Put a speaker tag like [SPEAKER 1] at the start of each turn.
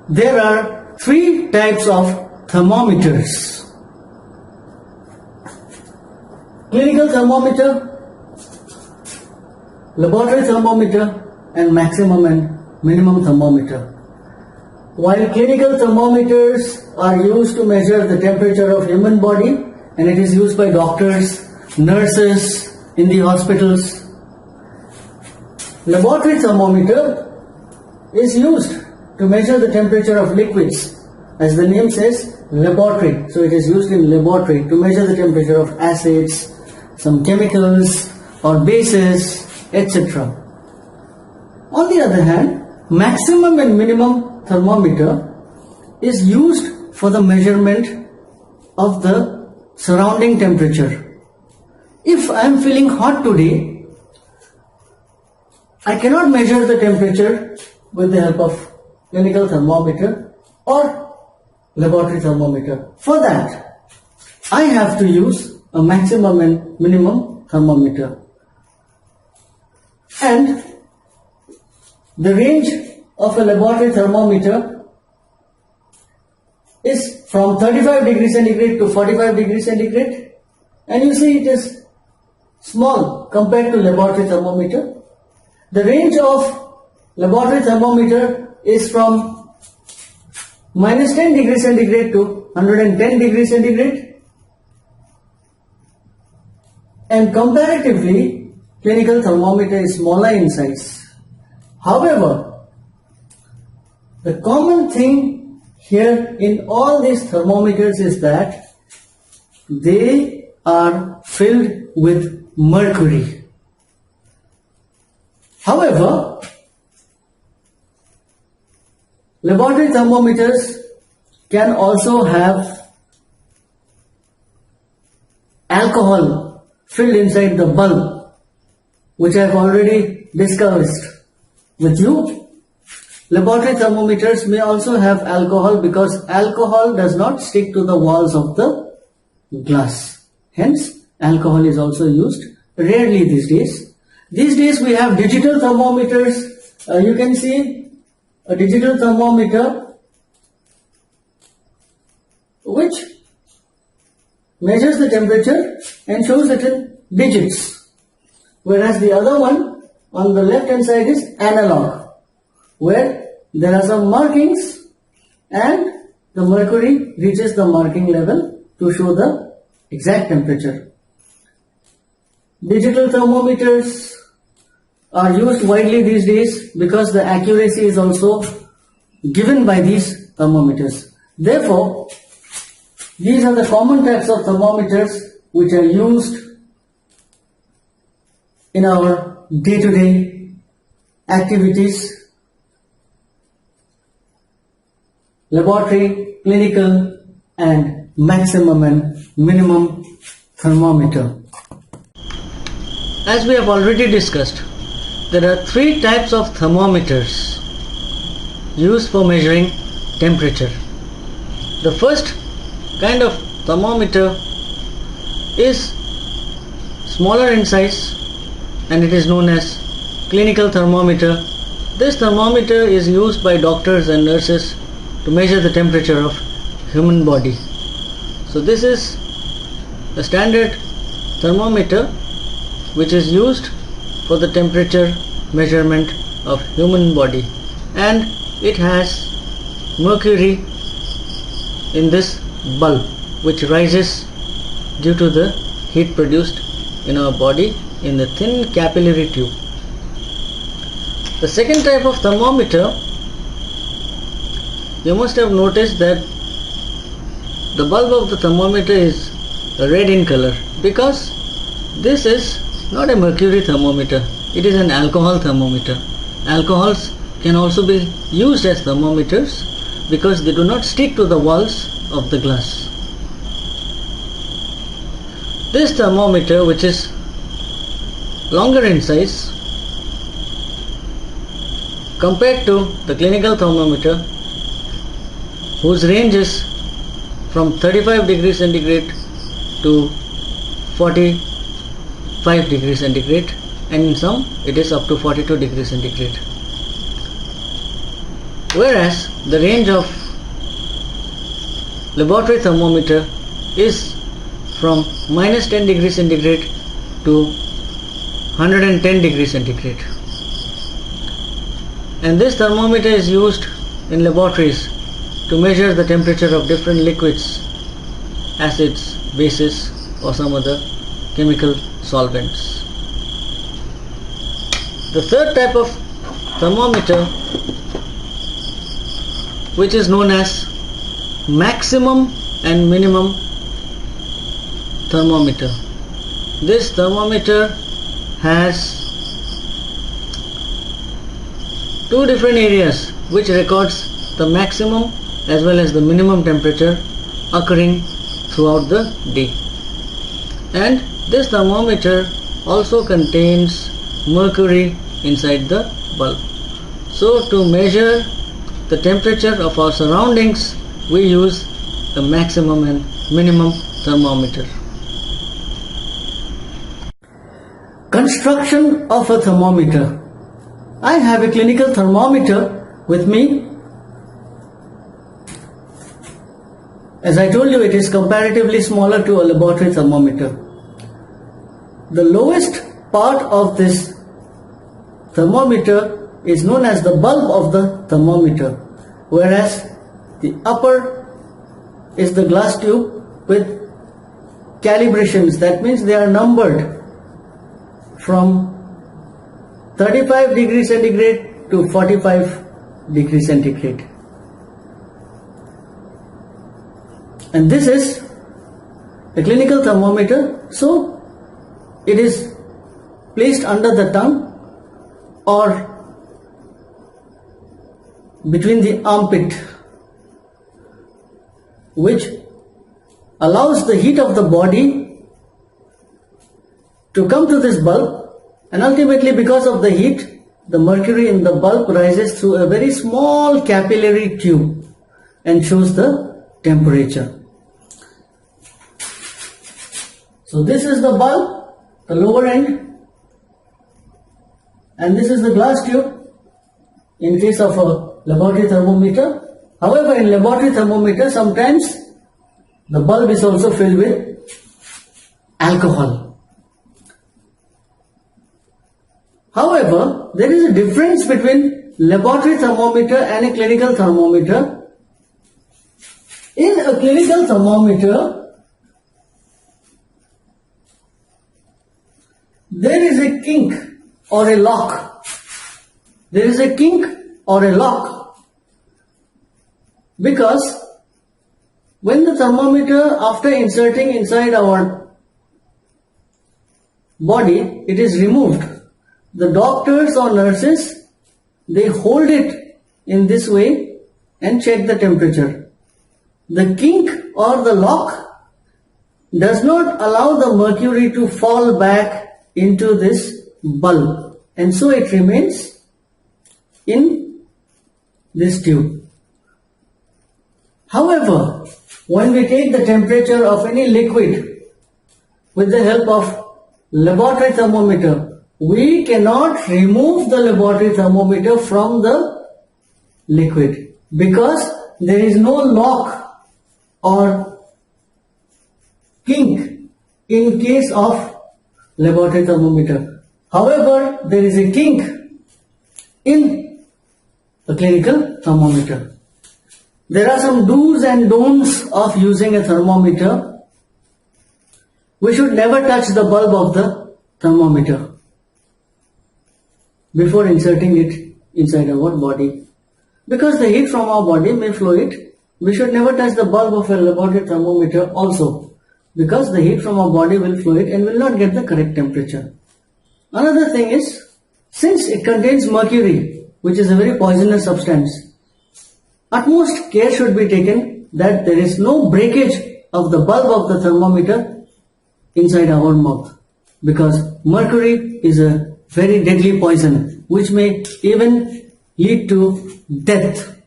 [SPEAKER 1] there are three types of thermometers: clinical thermometer, laboratory thermometer, and maximum and minimum thermometer. While clinical thermometers are used to measure the temperature of human body, and it is used by doctors, nurses in the hospitals, laboratory thermometer is used to measure the temperature of liquids. As the name says, laboratory. So it is used in laboratory to measure the temperature of acids, some chemicals or bases, etc. On the other hand, maximum and minimum thermometer is used for the measurement of the surrounding temperature. If I am feeling hot today, I cannot measure the temperature with the help of clinical thermometer or laboratory thermometer. For that, I have to use a maximum and minimum thermometer. And the range of a laboratory thermometer is from 35 degrees centigrade to 45 degrees centigrade, and you see it is small compared to laboratory thermometer. The range of laboratory thermometer is from minus 10 degrees centigrade to 110 degrees centigrade, and comparatively clinical thermometer is smaller in size. However, the common thing here in all these thermometers is that they are filled with mercury. However, laboratory thermometers can also have alcohol filled inside the bulb, which I have already discussed with you. Laboratory thermometers may also have alcohol because alcohol does not stick to the walls of the glass. Hence, alcohol is also used rarely these days. These days we have digital thermometers. You can see a digital thermometer which measures the temperature and shows it in digits, whereas the other one on the left hand side is analog, where there are some markings and the mercury reaches the marking level to show the exact temperature. Digital thermometers are used widely these days because the accuracy is also given by these thermometers. Therefore, these are the common types of thermometers which are used in our day-to-day activities: laboratory, clinical, and maximum and minimum thermometer. As we have already discussed, there are three types of thermometers used for measuring temperature. The first kind of thermometer is smaller in size and it is known as clinical thermometer. This thermometer is used by doctors and nurses to measure the temperature of human body. So this is a standard thermometer which is used for the temperature measurement of human body, and it has mercury in this bulb which rises due to the heat produced in our body in the thin capillary tube. The second type of thermometer, you must have noticed that the bulb of the thermometer is red in color because this is not a mercury thermometer, it is an alcohol thermometer. Alcohols can also be used as thermometers because they do not stick to the walls of the glass. This thermometer, which is longer in size compared to the clinical thermometer, whose range is from 35 degrees centigrade to 45 degrees centigrade, and in some it is up to 42 degrees centigrade. Whereas the range of laboratory thermometer is from minus 10 degrees centigrade to 110 degrees centigrade. And this thermometer is used in laboratories to measure the temperature of different liquids, acids, bases, or some other chemical solvents. The third type of thermometer, which is known as maximum and minimum thermometer. This thermometer has two different areas which records the maximum as well as the minimum temperature occurring throughout the day. And this thermometer also contains mercury inside the bulb. So to measure the temperature of our surroundings, we use a maximum and minimum thermometer. Construction of a thermometer. I have a clinical thermometer with me. As I told you, it is comparatively smaller to a laboratory thermometer. The lowest part of this thermometer is known as the bulb of the thermometer, whereas the upper is the glass tube with calibrations. That means they are numbered from 35 degrees centigrade to 45 degrees centigrade. And this is a clinical thermometer, so it is placed under the tongue or between the armpit, which allows the heat of the body to come to this bulb, and ultimately because of the heat, the mercury in the bulb rises through a very small capillary tube and shows the temperature. So this is the bulb, the lower end, and this is the glass tube in case of a laboratory thermometer. However, in laboratory thermometer, sometimes the bulb is also filled with alcohol. However, there is a difference between laboratory thermometer and a clinical thermometer. In a clinical thermometer, there is a kink or a lock. There is a kink or a lock because when the thermometer, after inserting inside our body, it is removed, the doctors or nurses, they hold it in this way and check the temperature. The kink or the lock does not allow the mercury to fall back into this bulb, and so it remains in this tube. However, when we take the temperature of any liquid with the help of laboratory thermometer, we cannot remove the laboratory thermometer from the liquid because there is no lock or kink in case of laboratory thermometer. However, there is a kink in a clinical thermometer. There are some do's and don'ts of using a thermometer. We should never touch the bulb of the thermometer before inserting it inside our body, because the heat from our body may flow it. We should never touch the bulb of a laboratory thermometer also, because the heat from our body will flow it and will not get the correct temperature. Another thing is, since it contains mercury, which is a very poisonous substance, utmost care should be taken that there is no breakage of the bulb of the thermometer inside our mouth, because mercury is a very deadly poison which may even lead to death.